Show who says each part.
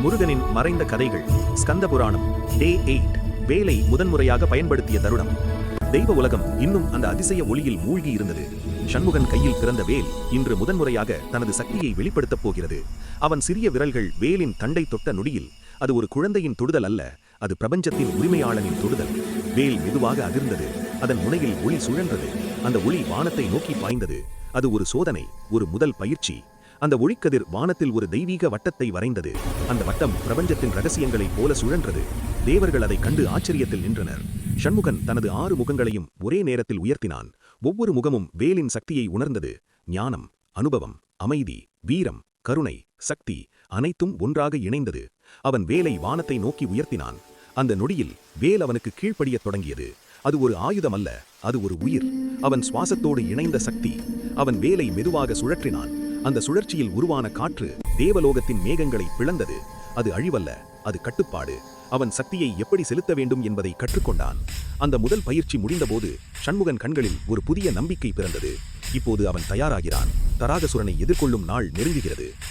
Speaker 1: முருகனின் மறைந்த கதைகள் ஸ்கந்த புராணம் டே 8 வேலை முதன்முறையாக பயன்படுத்திய தருணம். தெய்வ உலகம் இன்னும் அந்த அதிசய ஒளியில் மூழ்கி இருந்தது. சண்முகன் கையில் பிறந்த வேல் இன்று முதன்முறையாக தனது சக்தியை வெளிப்படுத்தப் போகிறது. அவன் சிறிய விரல்கள் வேலின் தண்டை தொட்ட நொடியில் அது ஒரு குழந்தையின் தொடுதல் அல்ல, அது பிரபஞ்சத்தின் உரிமையாளனின் தொடுதல். வேல் மெதுவாக அதிர்ந்தது, அதன் முனையில் ஒளி சுழன்றது. அந்த ஒளி வானத்தை நோக்கி பாய்ந்தது. அது ஒரு சோதனை, ஒரு முதல் பயிற்சி. அந்த ஒளிக்கதிர் வானத்தில் ஒரு தெய்வீக வட்டத்தை வரைந்தது. அந்த வட்டம் பிரபஞ்சத்தின் ரகசியங்களைப் போல சுழன்றது. தேவர்கள் அதைக் கண்டு ஆச்சரியத்தில் நின்றனர். சண்முகன் தனது 6 முகங்களையும் ஒரே நேரத்தில் உயர்த்தினான். ஒவ்வொரு முகமும் வேலின் சக்தியை உணர்ந்தது. ஞானம், அனுபவம், அமைதி, வீரம், கருணை, சக்தி அனைத்தும் ஒன்றாக இணைந்தது. அவன் வேலை வானத்தை நோக்கி உயர்த்தினான். அந்த நொடியில் வேல் அவனுக்கு கீழ்ப்படியத் தொடங்கியது. அது ஒரு ஆயுதம் அல்ல, அது ஒரு உயிர். அவன் சுவாசத்தோடு இணைந்த சக்தி. அவன் வேலை மெதுவாக சுழற்றினான். அந்த சுழற்சியில் உருவான காற்று தேவலோகத்தின் மேகங்களை பிளந்தது. அது அழிவல்ல, அது கட்டுப்பாடு. அவன் சக்தியை எப்படி செலுத்த வேண்டும் என்பதை கற்றுக்கொண்டான். அந்த முதல் பயிற்சி முடிந்தபோது சண்முகன் கண்களில் ஒரு புதிய நம்பிக்கை பிறந்தது. இப்போது அவன் தயாராகிறான். தராகசுரனை எதிர்கொள்ளும் நாள் நெருங்குகிறது.